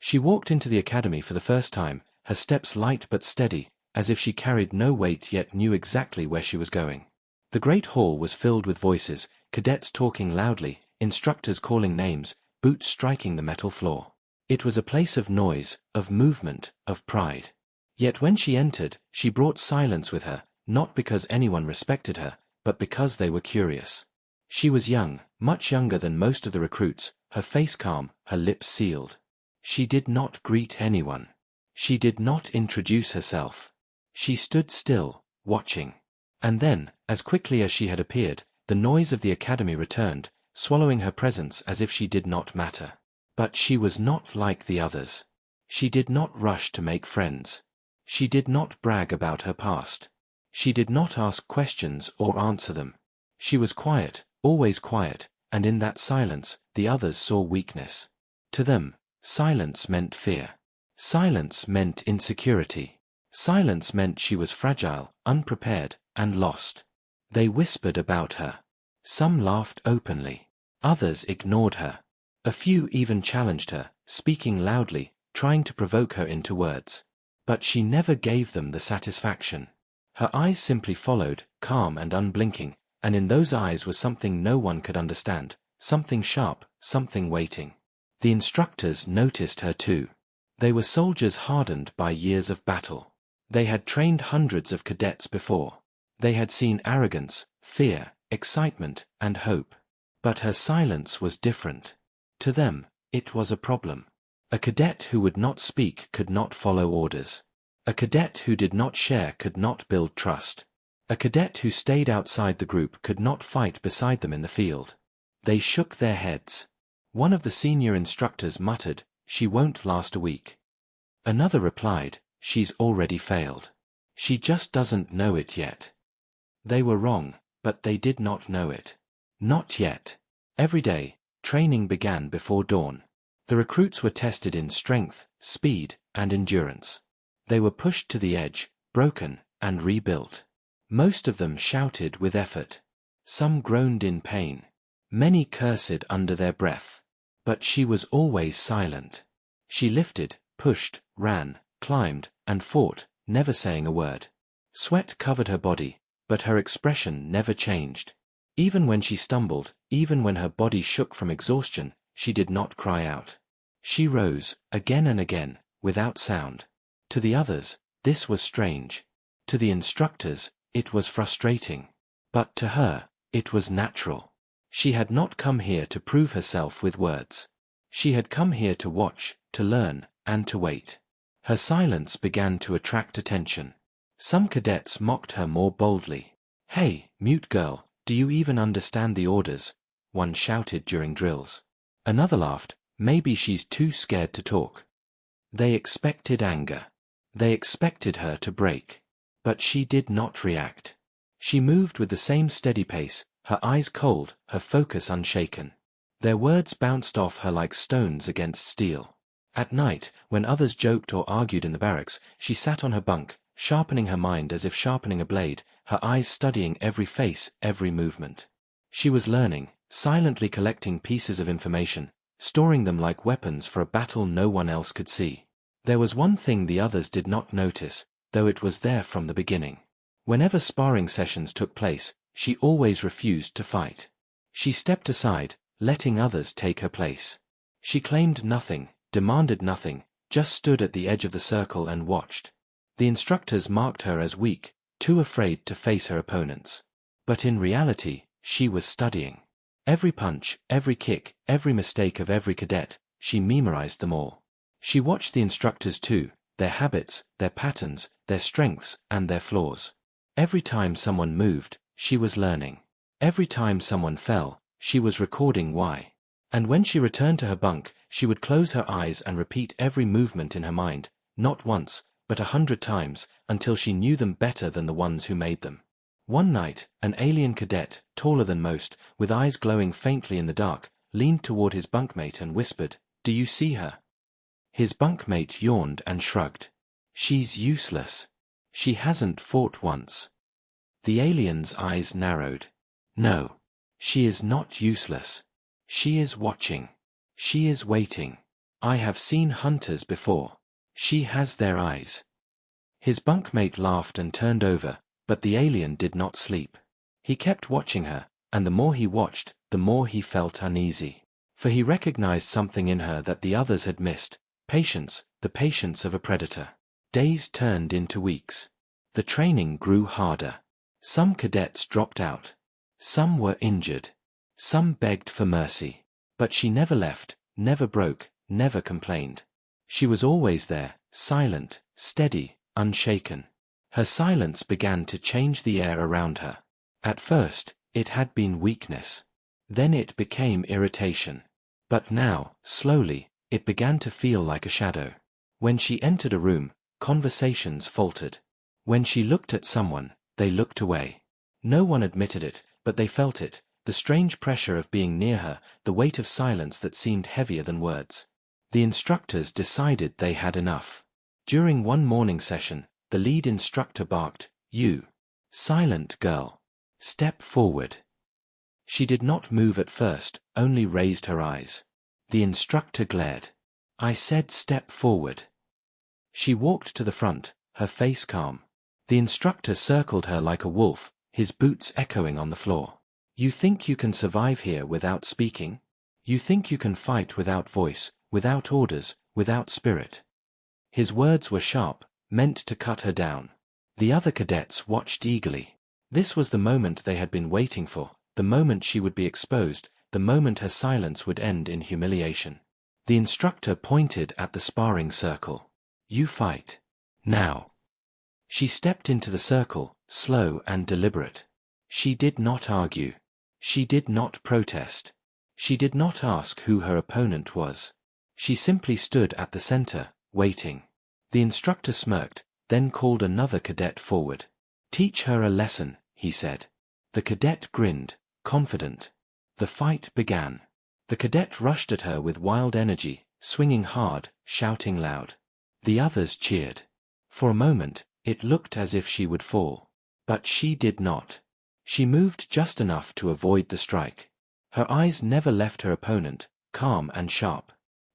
She walked into the academy for the first time, her steps light but steady, as if she carried no weight yet knew exactly where she was going. The great hall was filled with voices, cadets talking loudly, instructors calling names, boots striking the metal floor. It was a place of noise, of movement, of pride. Yet when she entered, she brought silence with her, not because anyone respected her, but because they were curious. She was young, much younger than most of the recruits, her face calm, her lips sealed. She did not greet anyone. She did not introduce herself. She stood still, watching. And then, as quickly as she had appeared, the noise of the academy returned, swallowing her presence as if she did not matter. But she was not like the others. She did not rush to make friends. She did not brag about her past. She did not ask questions or answer them. She was quiet, always quiet, and in that silence, the others saw weakness. To them, silence meant fear. Silence meant insecurity. Silence meant she was fragile, unprepared, and lost. They whispered about her. Some laughed openly. Others ignored her. A few even challenged her, speaking loudly, trying to provoke her into words. But she never gave them the satisfaction. Her eyes simply followed, calm and unblinking, and in those eyes was something no one could understand, something sharp, something waiting. The instructors noticed her too. They were soldiers hardened by years of battle. They had trained hundreds of cadets before. They had seen arrogance, fear, excitement, and hope. But her silence was different. To them, it was a problem. A cadet who would not speak could not follow orders. A cadet who did not share could not build trust. A cadet who stayed outside the group could not fight beside them in the field. They shook their heads. One of the senior instructors muttered, "She won't last a week." Another replied, "She's already failed. She just doesn't know it yet." They were wrong, but they did not know it. Not yet. Every day, training began before dawn. The recruits were tested in strength, speed, and endurance. They were pushed to the edge, broken, and rebuilt. Most of them shouted with effort. Some groaned in pain. Many cursed under their breath. But she was always silent. She lifted, pushed, ran, climbed, and fought, never saying a word. Sweat covered her body, but her expression never changed. Even when she stumbled, even when her body shook from exhaustion, she did not cry out. She rose, again and again, without sound. To the others, this was strange. To the instructors, it was frustrating. But to her, it was natural. She had not come here to prove herself with words. She had come here to watch, to learn, and to wait. Her silence began to attract attention. Some cadets mocked her more boldly. "Hey, mute girl, do you even understand the orders?" one shouted during drills. Another laughed, "Maybe she's too scared to talk." They expected anger. They expected her to break. But she did not react. She moved with the same steady pace, her eyes cold, her focus unshaken. Their words bounced off her like stones against steel. At night, when others joked or argued in the barracks, she sat on her bunk, sharpening her mind as if sharpening a blade, her eyes studying every face, every movement. She was learning, silently collecting pieces of information, storing them like weapons for a battle no one else could see. There was one thing the others did not notice, though it was there from the beginning. Whenever sparring sessions took place, she always refused to fight. She stepped aside, letting others take her place. She claimed nothing, demanded nothing, just stood at the edge of the circle and watched. The instructors marked her as weak, too afraid to face her opponents. But in reality, she was studying. Every punch, every kick, every mistake of every cadet, she memorized them all. She watched the instructors too, their habits, their patterns, their strengths, and their flaws. Every time someone moved, she was learning. Every time someone fell, she was recording why. And when she returned to her bunk, she would close her eyes and repeat every movement in her mind, not once, but 100 times, until she knew them better than the ones who made them. One night, an alien cadet, taller than most, with eyes glowing faintly in the dark, leaned toward his bunkmate and whispered, "Do you see her?" His bunkmate yawned and shrugged. "She's useless. She hasn't fought once." The alien's eyes narrowed. "No. She is not useless. She is watching. She is waiting. I have seen hunters before. She has their eyes. His bunkmate laughed and turned over, but the alien did not sleep. He kept watching her, and the more he watched, the more he felt uneasy. For he recognized something in her that the others had missed: patience, the patience of a predator. Days turned into weeks. The training grew harder. Some cadets dropped out. Some were injured. Some begged for mercy. But she never left, never broke, never complained. She was always there, silent, steady, unshaken. Her silence began to change the air around her. At first, it had been weakness. Then it became irritation. But now, slowly, it began to feel like a shadow. When she entered a room, conversations faltered. When she looked at someone, they looked away. No one admitted it, but they felt it, the strange pressure of being near her, the weight of silence that seemed heavier than words. The instructors decided they had enough. During one morning session, the lead instructor barked, "You, silent girl, step forward." She did not move at first, only raised her eyes. The instructor glared. "I said step forward." She walked to the front, her face calm. The instructor circled her like a wolf, his boots echoing on the floor. "You think you can survive here without speaking? You think you can fight without voice, without orders, without spirit?" His words were sharp, meant to cut her down. The other cadets watched eagerly. This was the moment they had been waiting for, the moment she would be exposed, the moment her silence would end in humiliation. The instructor pointed at the sparring circle. "You fight. Now." She stepped into the circle, slow and deliberate. She did not argue. She did not protest. She did not ask who her opponent was. She simply stood at the center, waiting. The instructor smirked, then called another cadet forward. "Teach her a lesson," he said. The cadet grinned, confident. The fight began. The cadet rushed at her with wild energy, swinging hard, shouting loud. The others cheered. For a moment, it looked as if she would fall. But she did not. She moved just enough to avoid the strike. Her eyes never left her opponent, calm and sharp.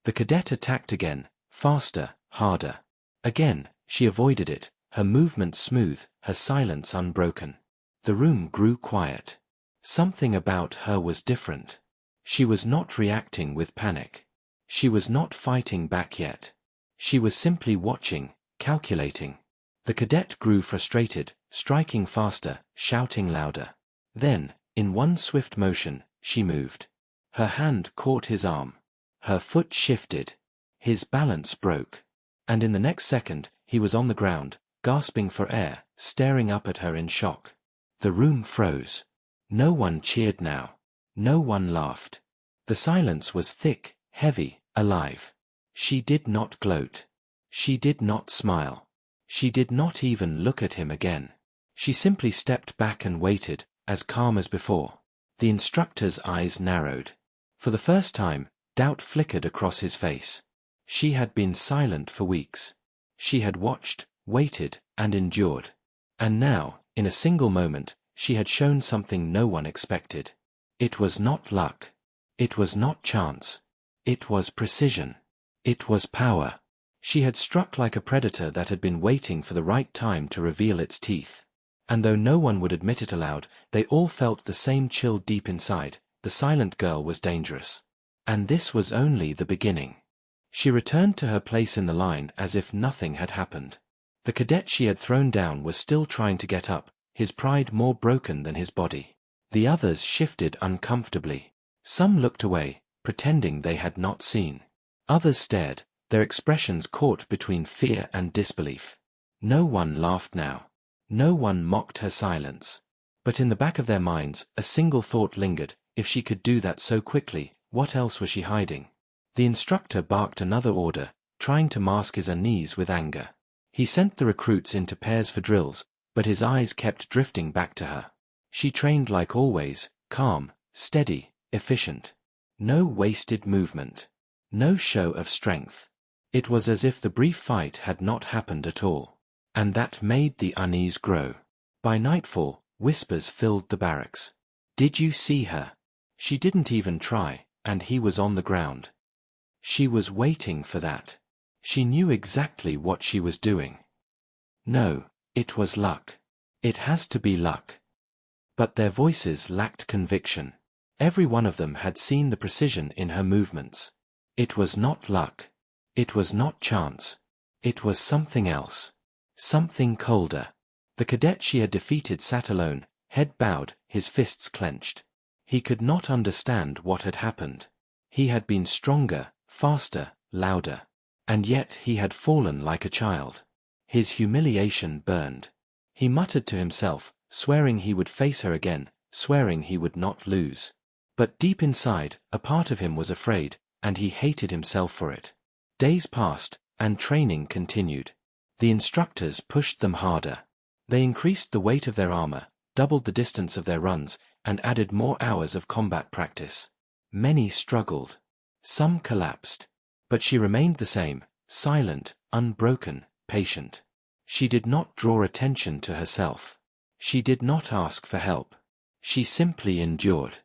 The cadet attacked again, faster, harder. Again, she avoided it, her movements smooth, her silence unbroken. The room grew quiet. Something about her was different. She was not reacting with panic. She was not fighting back yet. She was simply watching, calculating. The cadet grew frustrated, striking faster, shouting louder. Then, in one swift motion, she moved. Her hand caught his arm. Her foot shifted. His balance broke. And in the next second, he was on the ground, gasping for air, staring up at her in shock. The room froze. No one cheered now. No one laughed. The silence was thick, heavy, alive. She did not gloat. She did not smile. She did not even look at him again. She simply stepped back and waited, as calm as before. The instructor's eyes narrowed. For the first time, doubt flickered across his face. She had been silent for weeks. She had watched, waited, and endured. And now, in a single moment, she had shown something no one expected. It was not luck. It was not chance. It was precision. It was power. She had struck like a predator that had been waiting for the right time to reveal its teeth. And though no one would admit it aloud, they all felt the same chill deep inside. The silent girl was dangerous. And this was only the beginning. She returned to her place in the line as if nothing had happened. The cadet she had thrown down was still trying to get up, his pride more broken than his body. The others shifted uncomfortably. Some looked away, pretending they had not seen. Others stared, their expressions caught between fear and disbelief. No one laughed now. No one mocked her silence. But in the back of their minds, a single thought lingered: if she could do that so quickly, what else was she hiding? The instructor barked another order, trying to mask his unease with anger. He sent the recruits into pairs for drills, but his eyes kept drifting back to her. She trained like always, calm, steady, efficient. No wasted movement. No show of strength. It was as if the brief fight had not happened at all. And that made the unease grow. By nightfall, whispers filled the barracks. "Did you see her? She didn't even try, and he was on the ground." She was waiting for that. She knew exactly what she was doing. No, it was luck. It has to be luck. But their voices lacked conviction. Every one of them had seen the precision in her movements. It was not luck. It was not chance. It was something else. Something colder. The cadet she had defeated sat alone, head bowed, his fists clenched. He could not understand what had happened. He had been stronger, faster, louder. And yet he had fallen like a child. His humiliation burned. He muttered to himself, swearing he would face her again, swearing he would not lose. But deep inside, a part of him was afraid, and he hated himself for it. Days passed, and training continued. The instructors pushed them harder. They increased the weight of their armor, doubled the distance of their runs, and added more hours of combat practice. Many struggled. Some collapsed. But she remained the same, silent, unbroken, patient. She did not draw attention to herself. She did not ask for help. She simply endured.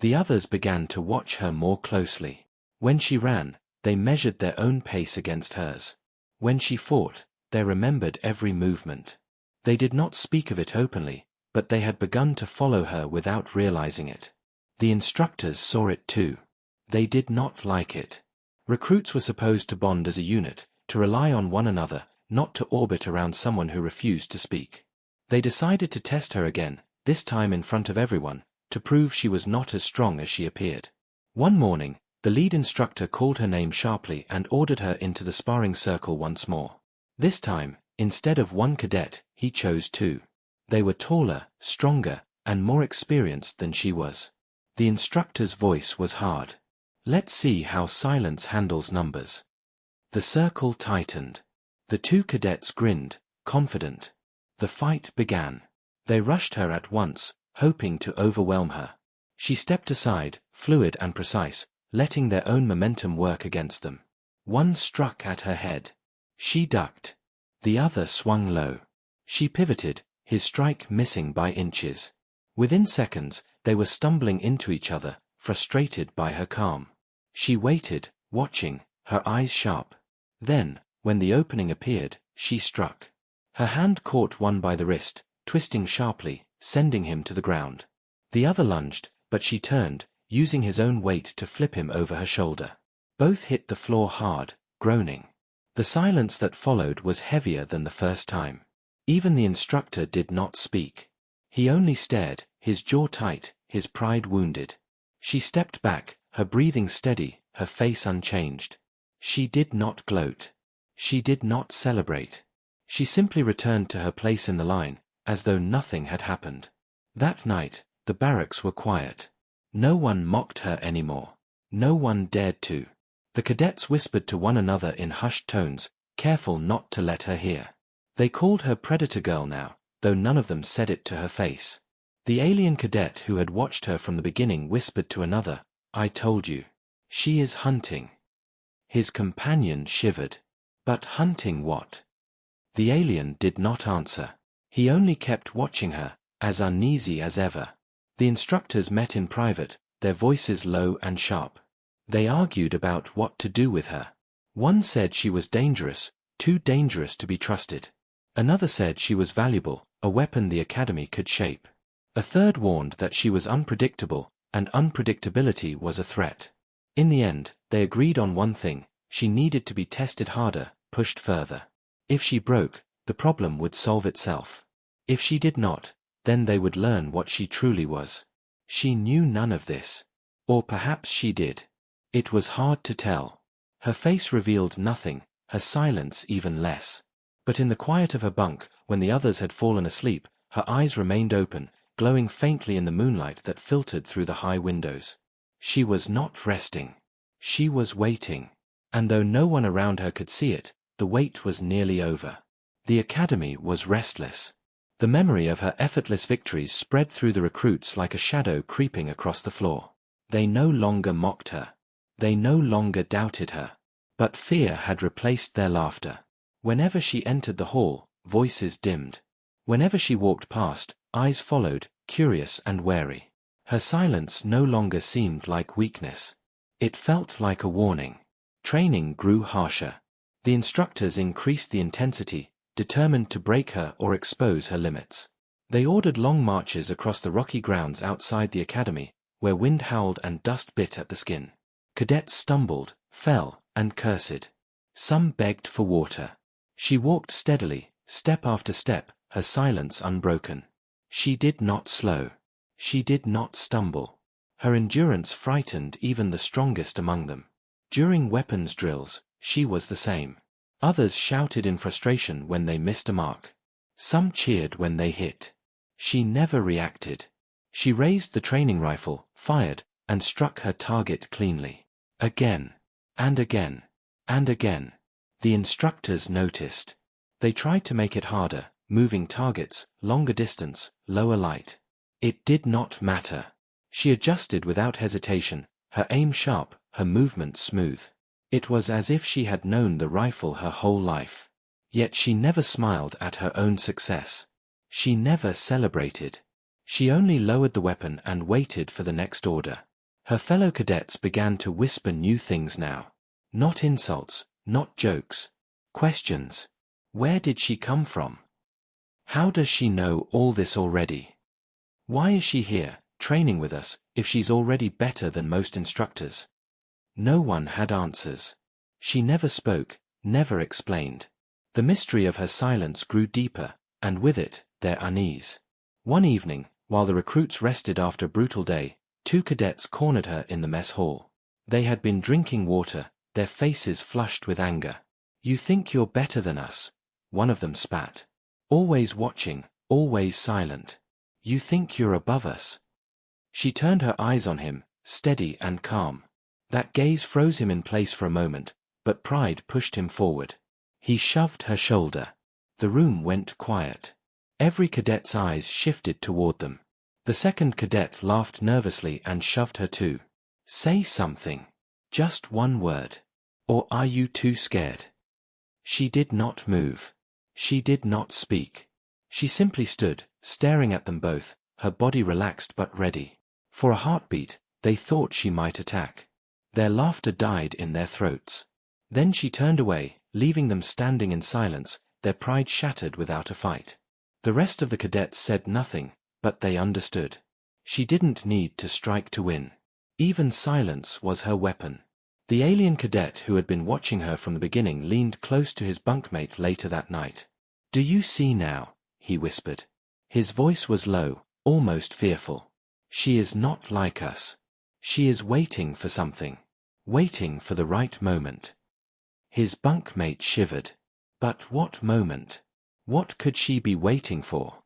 The others began to watch her more closely. When she ran, they measured their own pace against hers. When she fought, they remembered every movement. They did not speak of it openly, but they had begun to follow her without realizing it. The instructors saw it too. They did not like it. Recruits were supposed to bond as a unit, to rely on one another, not to orbit around someone who refused to speak. They decided to test her again, this time in front of everyone, to prove she was not as strong as she appeared. One morning, the lead instructor called her name sharply and ordered her into the sparring circle once more. This time, instead of one cadet, he chose two. They were taller, stronger, and more experienced than she was. The instructor's voice was hard. Let's see how silence handles numbers. The circle tightened. The two cadets grinned, confident. The fight began. They rushed her at once, hoping to overwhelm her. She stepped aside, fluid and precise, letting their own momentum work against them. One struck at her head. She ducked. The other swung low. She pivoted, his strike missing by inches. Within seconds, they were stumbling into each other, frustrated by her calm. She waited, watching, her eyes sharp. Then, when the opening appeared, she struck. Her hand caught one by the wrist, twisting sharply, sending him to the ground. The other lunged, but she turned, using his own weight to flip him over her shoulder. Both hit the floor hard, groaning. The silence that followed was heavier than the first time. Even the instructor did not speak. He only stared, his jaw tight, his pride wounded. She stepped back, her breathing steady, her face unchanged. She did not gloat. She did not celebrate. She simply returned to her place in the line, as though nothing had happened. That night, the barracks were quiet. No one mocked her anymore. No one dared to. The cadets whispered to one another in hushed tones, careful not to let her hear. They called her Predator Girl now, though none of them said it to her face. The alien cadet who had watched her from the beginning whispered to another, "I told you. She is hunting." His companion shivered. But hunting what? The alien did not answer. He only kept watching her, as uneasy as ever. The instructors met in private, their voices low and sharp. They argued about what to do with her. One said she was dangerous, too dangerous to be trusted. Another said she was valuable, a weapon the academy could shape. A third warned that she was unpredictable, and unpredictability was a threat. In the end, they agreed on one thing: she needed to be tested harder, pushed further. If she broke, the problem would solve itself. If she did not, then they would learn what she truly was. She knew none of this. Or perhaps she did. It was hard to tell. Her face revealed nothing, her silence even less. But in the quiet of her bunk, when the others had fallen asleep, her eyes remained open, glowing faintly in the moonlight that filtered through the high windows. She was not resting. She was waiting. And though no one around her could see it, the wait was nearly over. The academy was restless. The memory of her effortless victories spread through the recruits like a shadow creeping across the floor. They no longer mocked her. They no longer doubted her. But fear had replaced their laughter. Whenever she entered the hall, voices dimmed. Whenever she walked past, eyes followed, curious and wary. Her silence no longer seemed like weakness. It felt like a warning. Training grew harsher. The instructors increased the intensity, determined to break her or expose her limits. They ordered long marches across the rocky grounds outside the academy, where wind howled and dust bit at the skin. Cadets stumbled, fell, and cursed. Some begged for water. She walked steadily, step after step, her silence unbroken. She did not slow. She did not stumble. Her endurance frightened even the strongest among them. During weapons drills, she was the same. Others shouted in frustration when they missed a mark. Some cheered when they hit. She never reacted. She raised the training rifle, fired, and struck her target cleanly. Again. And again. And again. The instructors noticed. They tried to make it harder, moving targets, longer distance, lower light. It did not matter. She adjusted without hesitation, her aim sharp, her movement smooth. It was as if she had known the rifle her whole life. Yet she never smiled at her own success. She never celebrated. She only lowered the weapon and waited for the next order. Her fellow cadets began to whisper new things now. Not insults, not jokes. Questions. Where did she come from? How does she know all this already? Why is she here, training with us, if she's already better than most instructors? No one had answers. She never spoke, never explained. The mystery of her silence grew deeper, and with it, their unease. One evening, while the recruits rested after a brutal day, 2 cadets cornered her in the mess hall. They had been drinking water, their faces flushed with anger. "You think you're better than us," one of them spat. "Always watching, always silent. You think you're above us." She turned her eyes on him, steady and calm. That gaze froze him in place for a moment, but pride pushed him forward. He shoved her shoulder. The room went quiet. Every cadet's eyes shifted toward them. The second cadet laughed nervously and shoved her too. "Say something. Just one word. Or are you too scared?" She did not move. She did not speak. She simply stood, staring at them both, her body relaxed but ready. For a heartbeat, they thought she might attack. Their laughter died in their throats. Then she turned away, leaving them standing in silence, their pride shattered without a fight. The rest of the cadets said nothing, but they understood. She didn't need to strike to win. Even silence was her weapon. The alien cadet who had been watching her from the beginning leaned close to his bunkmate later that night. "Do you see now?" he whispered. His voice was low, almost fearful. "She is not like us. She is waiting for something. Waiting for the right moment." His bunkmate shivered. But what moment? What could she be waiting for?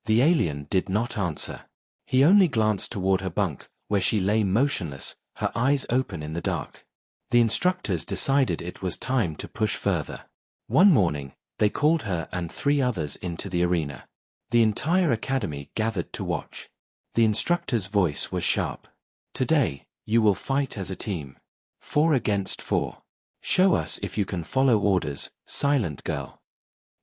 The alien did not answer. He only glanced toward her bunk, where she lay motionless, her eyes open in the dark. The instructors decided it was time to push further. One morning, they called her and 3 others into the arena. The entire academy gathered to watch. The instructor's voice was sharp. "Today, you will fight as a team. 4 against 4. Show us if you can follow orders, silent girl."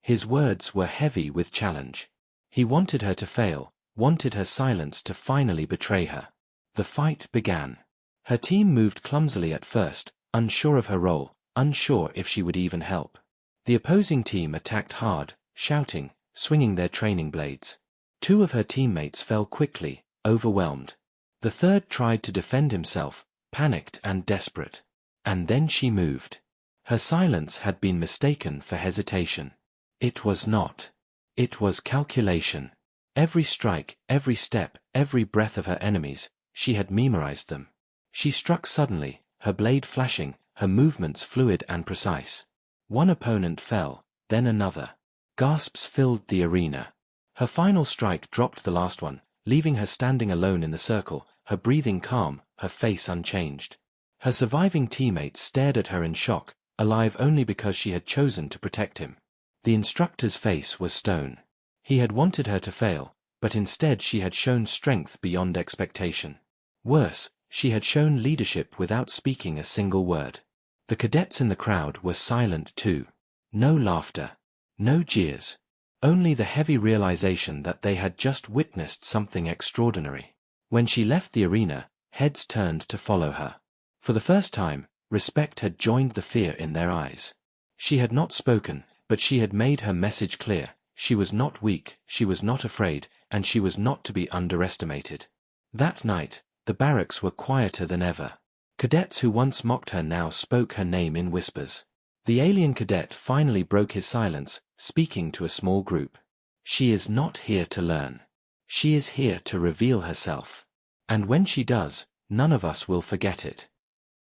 His words were heavy with challenge. He wanted her to fail, wanted her silence to finally betray her. The fight began. Her team moved clumsily at first, unsure of her role, unsure if she would even help. The opposing team attacked hard, shouting, swinging their training blades. 2 of her teammates fell quickly, overwhelmed. The third tried to defend himself, panicked and desperate. And then she moved. Her silence had been mistaken for hesitation. It was not. It was calculation. Every strike, every step, every breath of her enemies, she had memorized them. She struck suddenly, her blade flashing, her movements fluid and precise. One opponent fell, then another. Gasps filled the arena. Her final strike dropped the last one, leaving her standing alone in the circle, her breathing calm, her face unchanged. Her surviving teammates stared at her in shock, alive only because she had chosen to protect him. The instructor's face was stone. He had wanted her to fail, but instead she had shown strength beyond expectation. Worse, she had shown leadership without speaking a single word. The cadets in the crowd were silent too. No laughter. No jeers. Only the heavy realization that they had just witnessed something extraordinary. When she left the arena, heads turned to follow her. For the first time, Respect had joined the fear in their eyes. She had not spoken, but she had made her message clear. She was not weak, she was not afraid, and she was not to be underestimated. That night, the barracks were quieter than ever. Cadets who once mocked her now spoke her name in whispers. The alien cadet finally broke his silence, speaking to a small group. She is not here to learn. She is here to reveal herself. And when she does, none of us will forget it.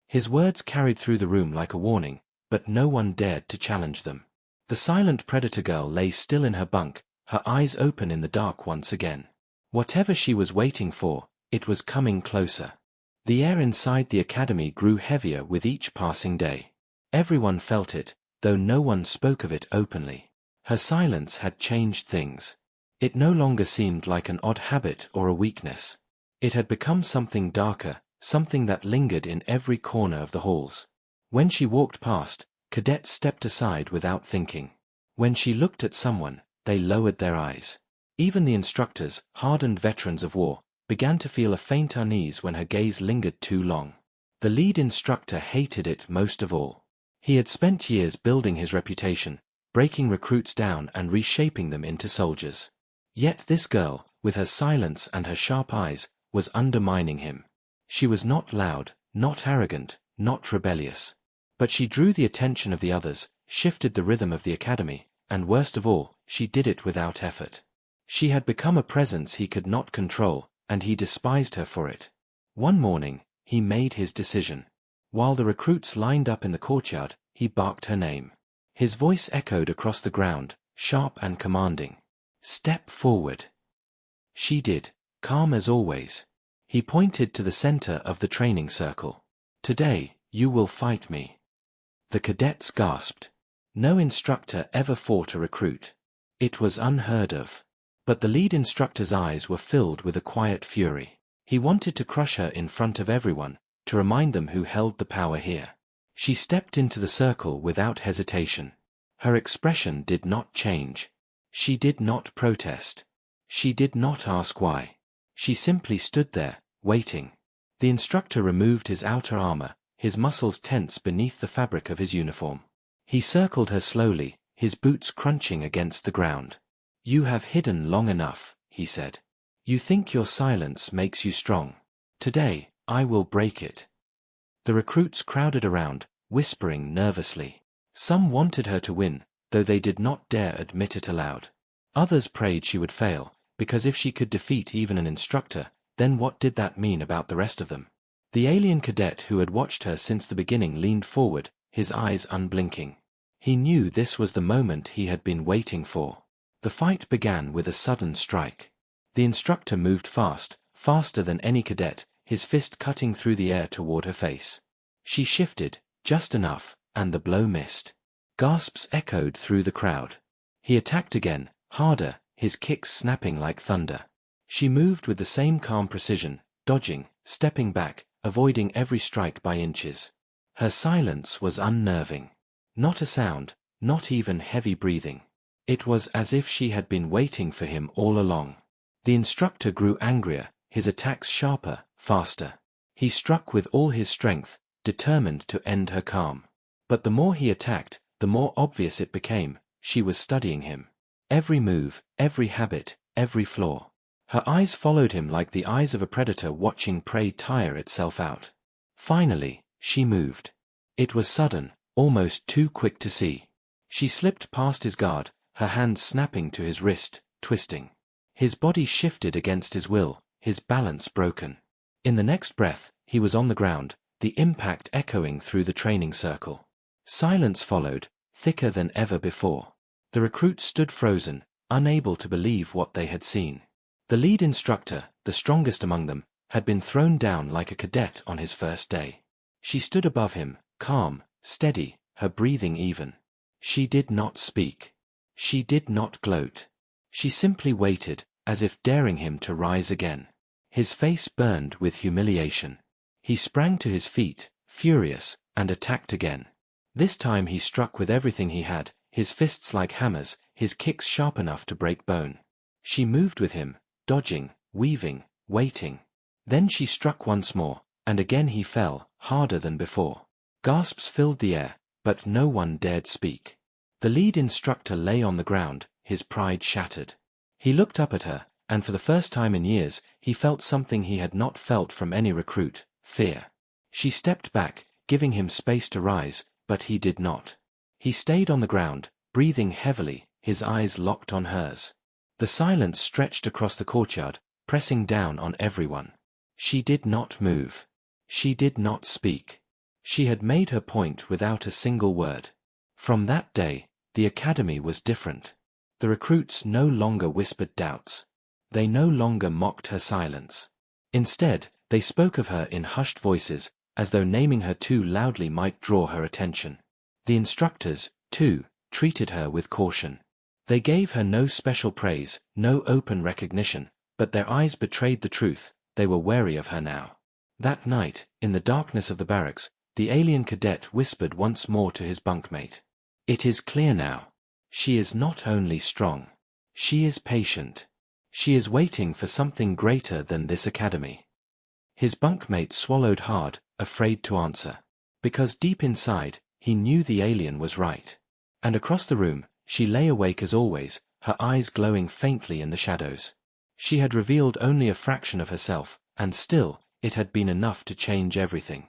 His words carried through the room like a warning, but no one dared to challenge them. The silent predator girl lay still in her bunk, her eyes open in the dark once again. Whatever she was waiting for, it was coming closer. The air inside the academy grew heavier with each passing day. Everyone felt it, though no one spoke of it openly. Her silence had changed things. It no longer seemed like an odd habit or a weakness. It had become something darker, something that lingered in every corner of the halls. When she walked past, cadets stepped aside without thinking. When she looked at someone, they lowered their eyes. Even the instructors, hardened veterans of war, began to feel a faint unease when her gaze lingered too long. The lead instructor hated it most of all. He had spent years building his reputation, breaking recruits down and reshaping them into soldiers. Yet this girl, with her silence and her sharp eyes, was undermining him. She was not loud, not arrogant, not rebellious. But she drew the attention of the others, shifted the rhythm of the academy, and worst of all, she did it without effort. She had become a presence he could not control, and he despised her for it. One morning, he made his decision. While the recruits lined up in the courtyard, he barked her name. His voice echoed across the ground, sharp and commanding. "Step forward." She did, calm as always. He pointed to the center of the training circle. "Today, you will fight me." The cadets gasped. No instructor ever fought a recruit. It was unheard of. But the lead instructor's eyes were filled with a quiet fury. He wanted to crush her in front of everyone, to remind them who held the power here. She stepped into the circle without hesitation. Her expression did not change. She did not protest. She did not ask why. She simply stood there, waiting. The instructor removed his outer armor, his muscles tense beneath the fabric of his uniform. He circled her slowly, his boots crunching against the ground. "You have hidden long enough," he said. "You think your silence makes you strong. Today, I will break it." The recruits crowded around, whispering nervously. Some wanted her to win, though they did not dare admit it aloud. Others prayed she would fail, because if she could defeat even an instructor, then what did that mean about the rest of them? The alien cadet who had watched her since the beginning leaned forward, his eyes unblinking. He knew this was the moment he had been waiting for. The fight began with a sudden strike. The instructor moved fast, faster than any cadet, his fist cutting through the air toward her face. She shifted, just enough, and the blow missed. Gasps echoed through the crowd. He attacked again, harder, his kicks snapping like thunder. She moved with the same calm precision, dodging, stepping back, avoiding every strike by inches. Her silence was unnerving. Not a sound, not even heavy breathing. It was as if she had been waiting for him all along. The instructor grew angrier, his attacks sharper, faster. He struck with all his strength, determined to end her calm. But the more he attacked, the more obvious it became, she was studying him. Every move, every habit, every flaw. Her eyes followed him like the eyes of a predator watching prey tire itself out. Finally, she moved. It was sudden, almost too quick to see. She slipped past his guard, her hand snapping to his wrist, twisting. His body shifted against his will, his balance broken. In the next breath, he was on the ground, the impact echoing through the training circle. Silence followed, thicker than ever before. The recruits stood frozen, unable to believe what they had seen. The lead instructor, the strongest among them, had been thrown down like a cadet on his first day. She stood above him, calm, steady, her breathing even. She did not speak. She did not gloat. She simply waited, as if daring him to rise again. His face burned with humiliation. He sprang to his feet, furious, and attacked again. This time he struck with everything he had, his fists like hammers, his kicks sharp enough to break bone. She moved with him, dodging, weaving, waiting. Then she struck once more, and again he fell, harder than before. Gasps filled the air, but no one dared speak. The lead instructor lay on the ground, his pride shattered. He looked up at her, and for the first time in years, he felt something he had not felt from any recruit: fear. She stepped back, giving him space to rise, but he did not. He stayed on the ground, breathing heavily, his eyes locked on hers. The silence stretched across the courtyard, pressing down on everyone. She did not move. She did not speak. She had made her point without a single word. From that day, the academy was different. The recruits no longer whispered doubts. They no longer mocked her silence. Instead, they spoke of her in hushed voices, as though naming her too loudly might draw her attention. The instructors, too, treated her with caution. They gave her no special praise, no open recognition, but their eyes betrayed the truth: they were wary of her now. That night, in the darkness of the barracks, the alien cadet whispered once more to his bunkmate. "It is clear now. She is not only strong. She is patient. She is waiting for something greater than this academy." His bunkmate swallowed hard, afraid to answer. Because deep inside, he knew the alien was right. And across the room, she lay awake as always, her eyes glowing faintly in the shadows. She had revealed only a fraction of herself, and still, it had been enough to change everything.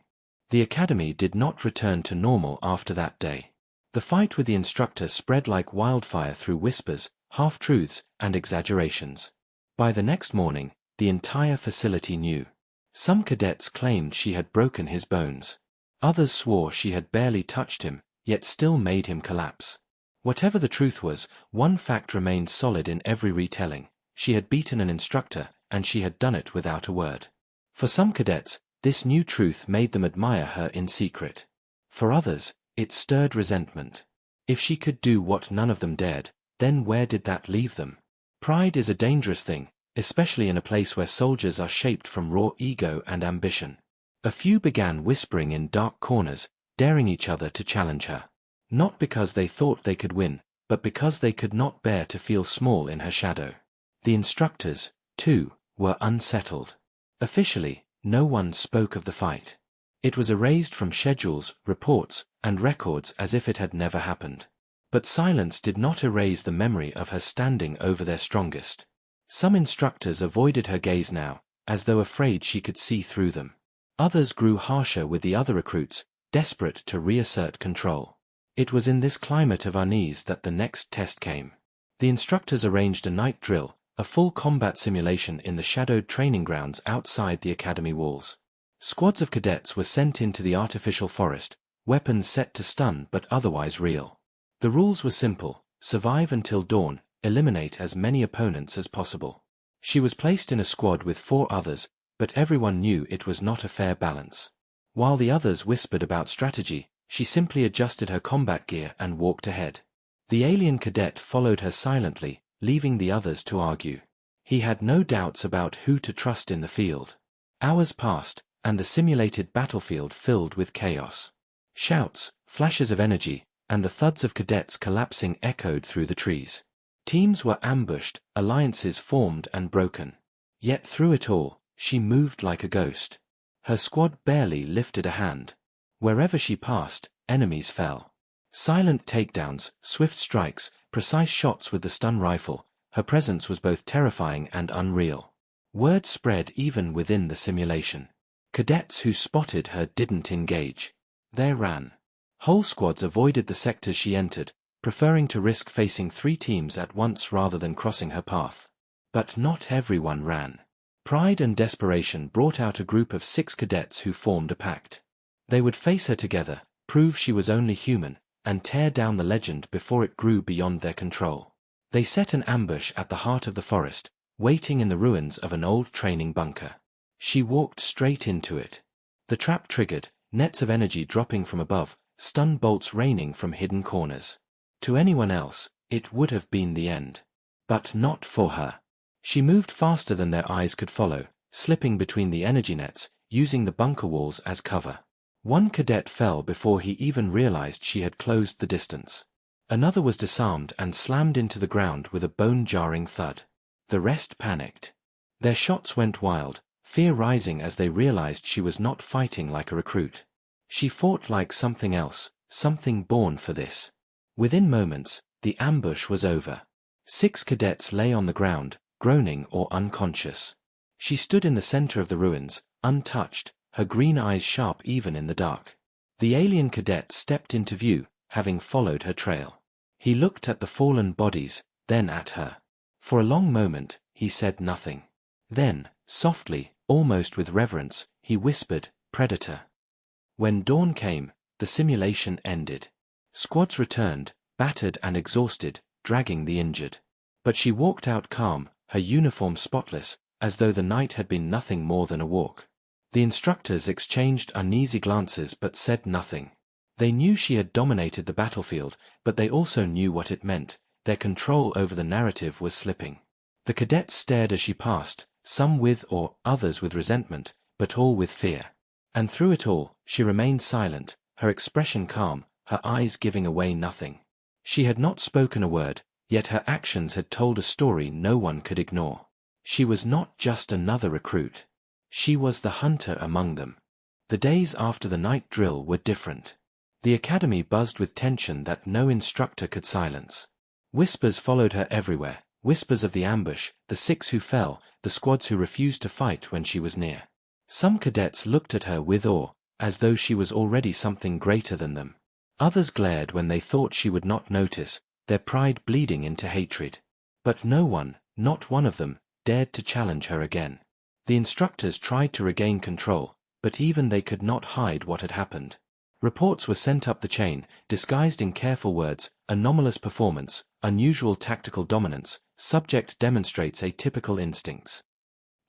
The academy did not return to normal after that day. The fight with the instructor spread like wildfire through whispers, half-truths, and exaggerations. By the next morning, the entire facility knew. Some cadets claimed she had broken his bones. Others swore she had barely touched him, yet still made him collapse. Whatever the truth was, one fact remained solid in every retelling: she had beaten an instructor, and she had done it without a word. For some cadets, this new truth made them admire her in secret. For others, it stirred resentment. If she could do what none of them dared, then where did that leave them? Pride is a dangerous thing, especially in a place where soldiers are shaped from raw ego and ambition. A few began whispering in dark corners, daring each other to challenge her. Not because they thought they could win, but because they could not bear to feel small in her shadow. The instructors, too, were unsettled. Officially, no one spoke of the fight. It was erased from schedules, reports, and records as if it had never happened. But silence did not erase the memory of her standing over their strongest. Some instructors avoided her gaze now, as though afraid she could see through them. Others grew harsher with the other recruits, desperate to reassert control. It was in this climate of unease that the next test came. The instructors arranged a night drill, a full combat simulation in the shadowed training grounds outside the academy walls. Squads of cadets were sent into the artificial forest, weapons set to stun but otherwise real. The rules were simple: survive until dawn, eliminate as many opponents as possible. She was placed in a squad with 4 others, but everyone knew it was not a fair balance. While the others whispered about strategy, she simply adjusted her combat gear and walked ahead. The alien cadet followed her silently, leaving the others to argue. He had no doubts about who to trust in the field. Hours passed, and the simulated battlefield filled with chaos. Shouts, flashes of energy, and the thuds of cadets collapsing echoed through the trees. Teams were ambushed, alliances formed and broken. Yet through it all, she moved like a ghost. Her squad barely lifted a hand. Wherever she passed, enemies fell. Silent takedowns, swift strikes, precise shots with the stun rifle, her presence was both terrifying and unreal. Word spread even within the simulation. Cadets who spotted her didn't engage. They ran. Whole squads avoided the sectors she entered, preferring to risk facing 3 teams at once rather than crossing her path. But not everyone ran. Pride and desperation brought out a group of 6 cadets who formed a pact. They would face her together, prove she was only human, and tear down the legend before it grew beyond their control. They set an ambush at the heart of the forest, waiting in the ruins of an old training bunker. She walked straight into it. The trap triggered, nets of energy dropping from above, stun bolts raining from hidden corners. To anyone else, it would have been the end. But not for her. She moved faster than their eyes could follow, slipping between the energy nets, using the bunker walls as cover. One cadet fell before he even realized she had closed the distance. Another was disarmed and slammed into the ground with a bone-jarring thud. The rest panicked. Their shots went wild, fear rising as they realized she was not fighting like a recruit. She fought like something else, something born for this. Within moments, the ambush was over. 6 cadets lay on the ground, groaning or unconscious. She stood in the center of the ruins, untouched, her green eyes sharp even in the dark. The alien cadet stepped into view, having followed her trail. He looked at the fallen bodies, then at her. For a long moment, he said nothing. Then, softly, almost with reverence, he whispered, "Predator." When dawn came, the simulation ended. Squads returned, battered and exhausted, dragging the injured. But she walked out calm, her uniform spotless, as though the night had been nothing more than a walk. The instructors exchanged uneasy glances but said nothing. They knew she had dominated the battlefield, but they also knew what it meant. Their control over the narrative was slipping. The cadets stared as she passed, some with awe, others with resentment, but all with fear. And through it all, she remained silent, her expression calm, her eyes giving away nothing. She had not spoken a word, yet her actions had told a story no one could ignore. She was not just another recruit. She was the hunter among them. The days after the night drill were different. The academy buzzed with tension that no instructor could silence. Whispers followed her everywhere, whispers of the ambush, the 6 who fell, the squads who refused to fight when she was near. Some cadets looked at her with awe, as though she was already something greater than them. Others glared when they thought she would not notice, their pride bleeding into hatred. But no one, not one of them, dared to challenge her again. The instructors tried to regain control, but even they could not hide what had happened. Reports were sent up the chain, disguised in careful words: anomalous performance, unusual tactical dominance, subject demonstrates atypical instincts.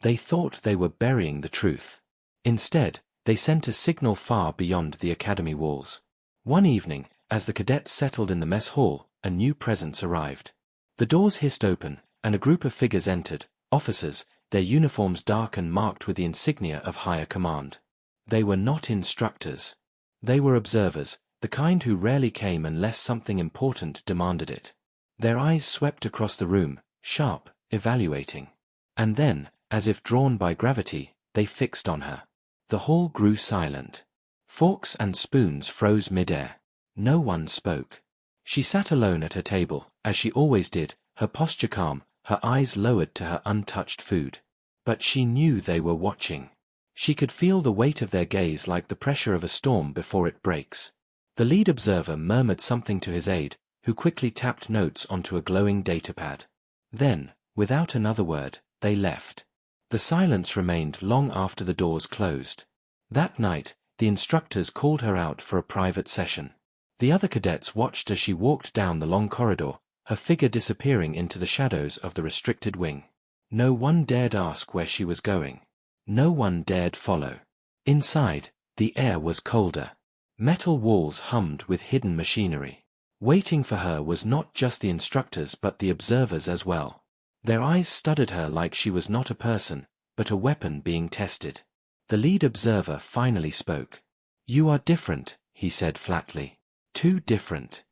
They thought they were burying the truth. Instead, they sent a signal far beyond the academy walls. One evening, as the cadets settled in the mess hall, a new presence arrived. The doors hissed open, and a group of figures entered, officers, their uniforms dark and marked with the insignia of higher command. They were not instructors. They were observers, the kind who rarely came unless something important demanded it. Their eyes swept across the room, sharp, evaluating. And then, as if drawn by gravity, they fixed on her. The hall grew silent. Forks and spoons froze mid-air. No one spoke. She sat alone at her table, as she always did, her posture calm, her eyes lowered to her untouched food. But she knew they were watching. She could feel the weight of their gaze like the pressure of a storm before it breaks. The lead observer murmured something to his aide, who quickly tapped notes onto a glowing datapad. Then, without another word, they left. The silence remained long after the doors closed. That night, the instructors called her out for a private session. The other cadets watched as she walked down the long corridor, her figure disappearing into the shadows of the restricted wing. No one dared ask where she was going. No one dared follow. Inside, the air was colder. Metal walls hummed with hidden machinery. Waiting for her was not just the instructors but the observers as well. Their eyes studied her like she was not a person, but a weapon being tested. The lead observer finally spoke. "You are different," he said flatly. "Too different."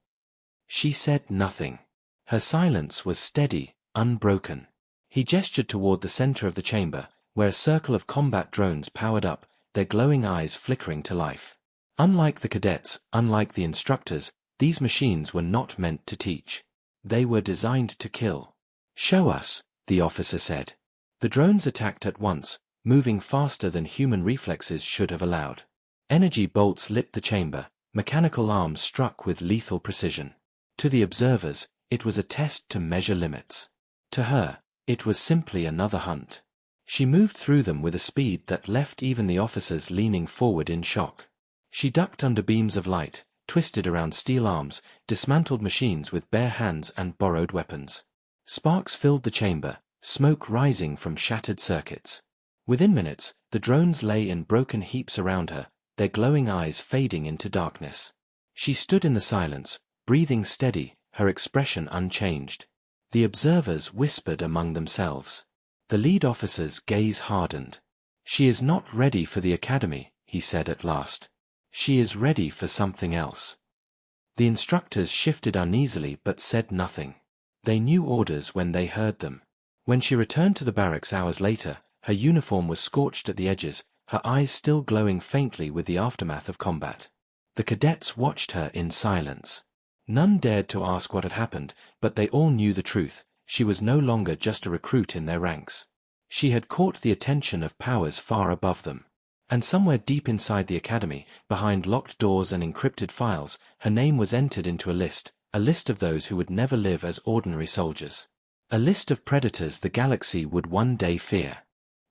She said nothing. Her silence was steady, unbroken. He gestured toward the center of the chamber, where a circle of combat drones powered up, their glowing eyes flickering to life. Unlike the cadets, unlike the instructors, these machines were not meant to teach. They were designed to kill. "Show us," the officer said. The drones attacked at once, moving faster than human reflexes should have allowed. Energy bolts lit the chamber, mechanical arms struck with lethal precision. To the observers, it was a test to measure limits. To her, it was simply another hunt. She moved through them with a speed that left even the officers leaning forward in shock. She ducked under beams of light, twisted around steel arms, dismantled machines with bare hands and borrowed weapons. Sparks filled the chamber, smoke rising from shattered circuits. Within minutes, the drones lay in broken heaps around her, their glowing eyes fading into darkness. She stood in the silence, breathing steady, her expression unchanged. The observers whispered among themselves. The lead officer's gaze hardened. "She is not ready for the academy," he said at last. "She is ready for something else." The instructors shifted uneasily but said nothing. They knew orders when they heard them. When she returned to the barracks hours later, her uniform was scorched at the edges, her eyes still glowing faintly with the aftermath of combat. The cadets watched her in silence. None dared to ask what had happened, but they all knew the truth. She was no longer just a recruit in their ranks. She had caught the attention of powers far above them. And somewhere deep inside the academy, behind locked doors and encrypted files, her name was entered into a list of those who would never live as ordinary soldiers. A list of predators the galaxy would one day fear.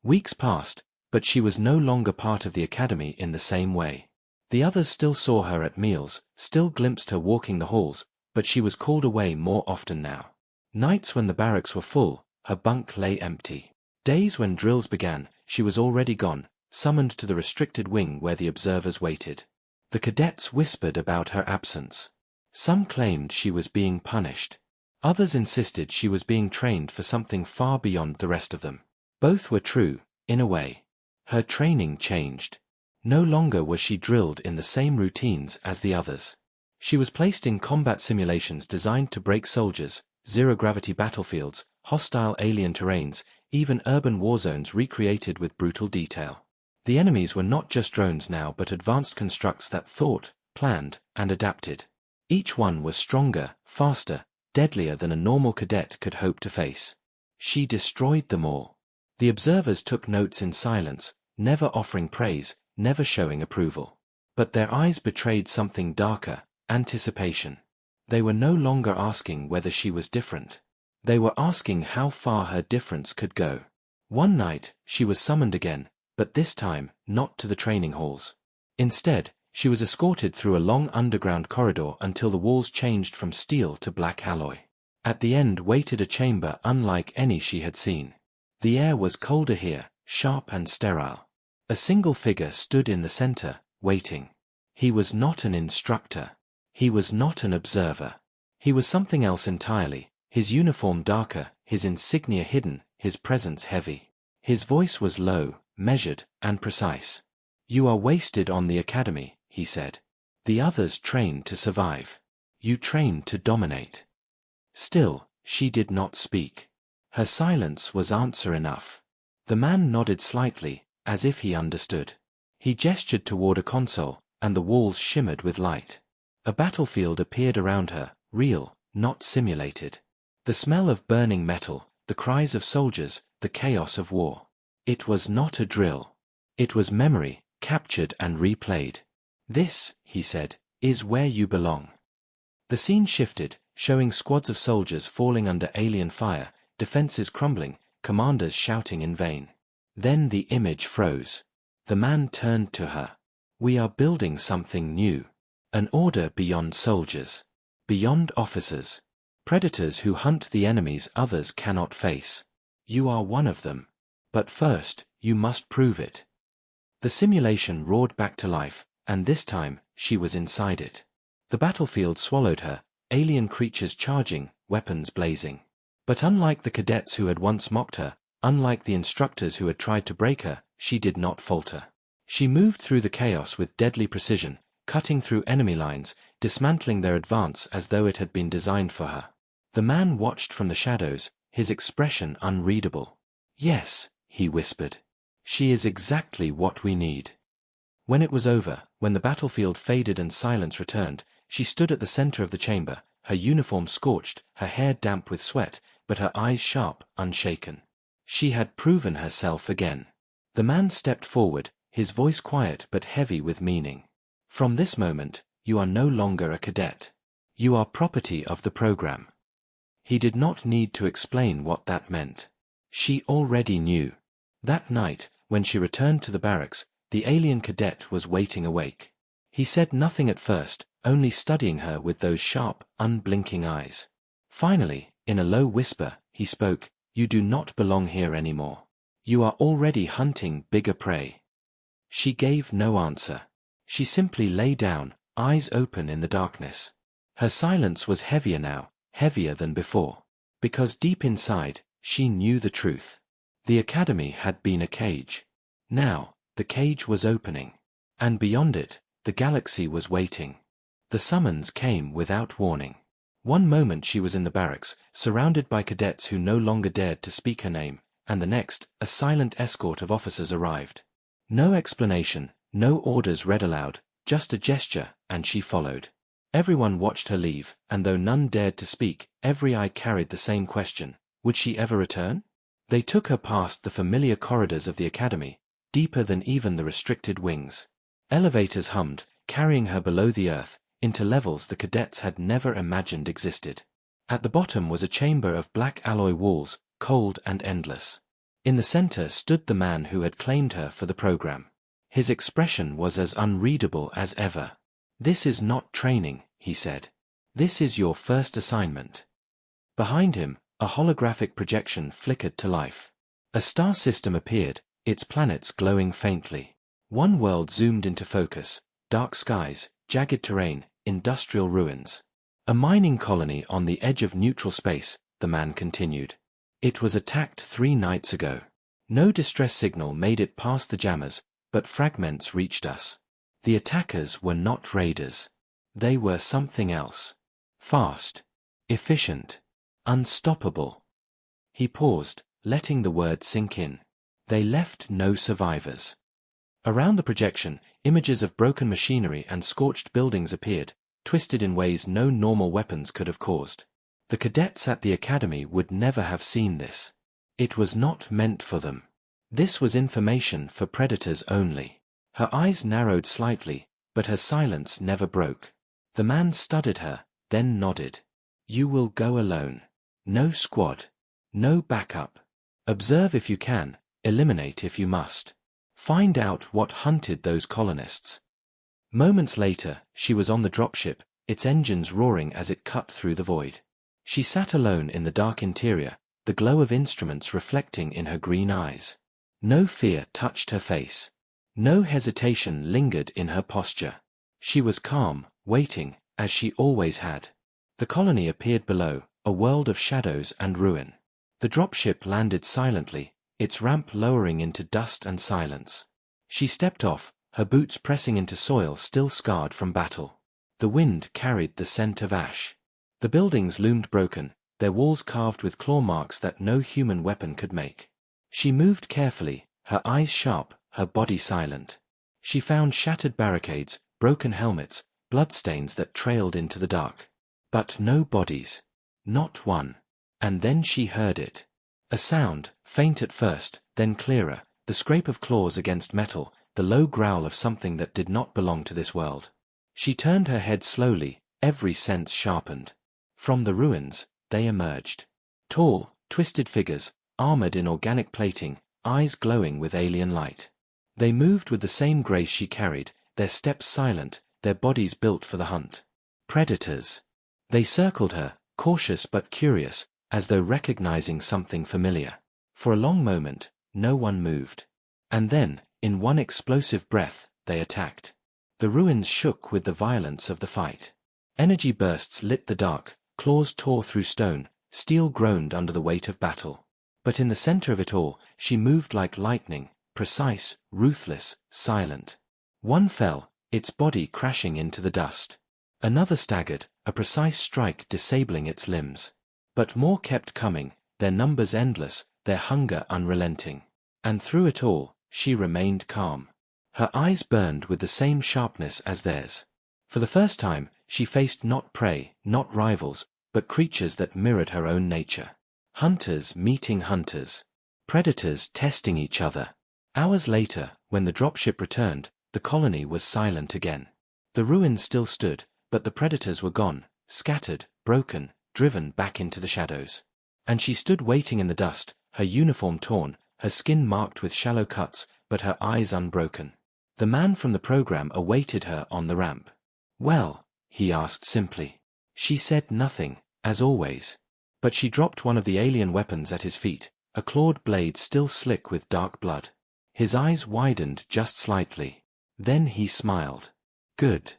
Weeks passed, but she was no longer part of the academy in the same way. The others still saw her at meals, still glimpsed her walking the halls, but she was called away more often now. Nights when the barracks were full, her bunk lay empty. Days when drills began, she was already gone, summoned to the restricted wing where the observers waited. The cadets whispered about her absence. Some claimed she was being punished. Others insisted she was being trained for something far beyond the rest of them. Both were true, in a way. Her training changed. No longer was she drilled in the same routines as the others. She was placed in combat simulations designed to break soldiers, zero-gravity battlefields, hostile alien terrains, even urban war zones recreated with brutal detail. The enemies were not just drones now but advanced constructs that thought, planned, and adapted. Each one was stronger, faster, deadlier than a normal cadet could hope to face. She destroyed them all. The observers took notes in silence, never offering praise, never showing approval. But their eyes betrayed something darker, anticipation. They were no longer asking whether she was different. They were asking how far her difference could go. One night, she was summoned again, but this time, not to the training halls. Instead, she was escorted through a long underground corridor until the walls changed from steel to black alloy. At the end waited a chamber unlike any she had seen. The air was colder here, sharp and sterile. A single figure stood in the center, waiting. He was not an instructor. He was not an observer. He was something else entirely, his uniform darker, his insignia hidden, his presence heavy. His voice was low, measured, and precise. "You are wasted on the academy," he said. "The others trained to survive. You trained to dominate." Still, she did not speak. Her silence was answer enough. The man nodded slightly, as if he understood. He gestured toward a console, and the walls shimmered with light. A battlefield appeared around her, real, not simulated. The smell of burning metal, the cries of soldiers, the chaos of war. It was not a drill. It was memory, captured and replayed. "This," he said, "is where you belong." The scene shifted, showing squads of soldiers falling under alien fire, defenses crumbling, commanders shouting in vain. Then the image froze. The man turned to her. "We are building something new. An order beyond soldiers. Beyond officers. Predators who hunt the enemies others cannot face. You are one of them. But first, you must prove it." The simulation roared back to life, and this time, she was inside it. The battlefield swallowed her, alien creatures charging, weapons blazing. But unlike the cadets who had once mocked her, unlike the instructors who had tried to break her, she did not falter. She moved through the chaos with deadly precision, cutting through enemy lines, dismantling their advance as though it had been designed for her. The man watched from the shadows, his expression unreadable. "Yes," he whispered. "She is exactly what we need." When it was over, when the battlefield faded and silence returned, she stood at the center of the chamber, her uniform scorched, her hair damp with sweat, but her eyes sharp, unshaken. She had proven herself again. The man stepped forward, his voice quiet but heavy with meaning. "From this moment, you are no longer a cadet. You are property of the program." He did not need to explain what that meant. She already knew. That night, when she returned to the barracks, the alien cadet was waiting awake. He said nothing at first, only studying her with those sharp, unblinking eyes. Finally, in a low whisper, he spoke, "You do not belong here anymore. You are already hunting bigger prey." She gave no answer. She simply lay down, eyes open in the darkness. Her silence was heavier now, heavier than before. Because deep inside, she knew the truth. The academy had been a cage. Now, the cage was opening. And beyond it, the galaxy was waiting. The summons came without warning. One moment she was in the barracks, surrounded by cadets who no longer dared to speak her name, and the next, a silent escort of officers arrived. No explanation, no orders read aloud, just a gesture, and she followed. Everyone watched her leave, and though none dared to speak, every eye carried the same question: would she ever return? They took her past the familiar corridors of the academy, deeper than even the restricted wings. Elevators hummed, carrying her below the earth, into levels the cadets had never imagined existed. At the bottom was a chamber of black alloy walls, cold and endless. In the center stood the man who had claimed her for the program. His expression was as unreadable as ever. "This is not training," he said. "This is your first assignment." Behind him, a holographic projection flickered to life. A star system appeared, its planets glowing faintly. One world zoomed into focus: dark skies, jagged terrain, industrial ruins. "A mining colony on the edge of neutral space," the man continued. "It was attacked 3 nights ago. No distress signal made it past the jammers, but fragments reached us. The attackers were not raiders. They were something else. Fast. Efficient. Unstoppable." He paused, letting the word sink in. "They left no survivors." Around the projection, images of broken machinery and scorched buildings appeared, twisted in ways no normal weapons could have caused. The cadets at the academy would never have seen this. It was not meant for them. This was information for predators only. Her eyes narrowed slightly, but her silence never broke. The man studied her, then nodded. "You will go alone. No squad. No backup. Observe if you can, eliminate if you must. Find out what hunted those colonists." Moments later, she was on the dropship, its engines roaring as it cut through the void. She sat alone in the dark interior, the glow of instruments reflecting in her green eyes. No fear touched her face. No hesitation lingered in her posture. She was calm, waiting, as she always had. The colony appeared below, a world of shadows and ruin. The dropship landed silently, its ramp lowering into dust and silence. She stepped off, her boots pressing into soil still scarred from battle. The wind carried the scent of ash. The buildings loomed broken, their walls carved with claw marks that no human weapon could make. She moved carefully, her eyes sharp, her body silent. She found shattered barricades, broken helmets, bloodstains that trailed into the dark. But no bodies. Not one. And then she heard it. A sound, faint at first, then clearer, the scrape of claws against metal, the low growl of something that did not belong to this world. She turned her head slowly, every sense sharpened. From the ruins, they emerged. Tall, twisted figures, armored in organic plating, eyes glowing with alien light. They moved with the same grace she carried, their steps silent, their bodies built for the hunt. Predators. They circled her, cautious but curious, as though recognizing something familiar. For a long moment, no one moved. And then, in one explosive breath, they attacked. The ruins shook with the violence of the fight. Energy bursts lit the dark, claws tore through stone, steel groaned under the weight of battle. But in the center of it all, she moved like lightning, precise, ruthless, silent. One fell, its body crashing into the dust. Another staggered, a precise strike disabling its limbs. But more kept coming, their numbers endless, their hunger unrelenting. And through it all, she remained calm. Her eyes burned with the same sharpness as theirs. For the first time, she faced not prey, not rivals, but creatures that mirrored her own nature. Hunters meeting hunters. Predators testing each other. Hours later, when the dropship returned, the colony was silent again. The ruins still stood, but the predators were gone, scattered, broken, driven back into the shadows. And she stood waiting in the dust, her uniform torn, her skin marked with shallow cuts, but her eyes unbroken. The man from the program awaited her on the ramp. "Well?" he asked simply. She said nothing, as always. But she dropped one of the alien weapons at his feet, a clawed blade still slick with dark blood. His eyes widened just slightly. Then he smiled. "Good.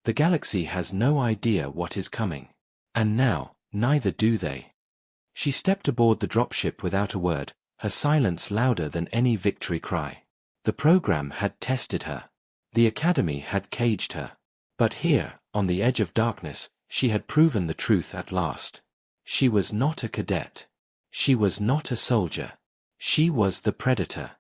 The galaxy has no idea what is coming. And now, neither do they." She stepped aboard the dropship without a word, her silence louder than any victory cry. The program had tested her. The academy had caged her. But here, on the edge of darkness, she had proven the truth at last. She was not a cadet. She was not a soldier. She was the predator.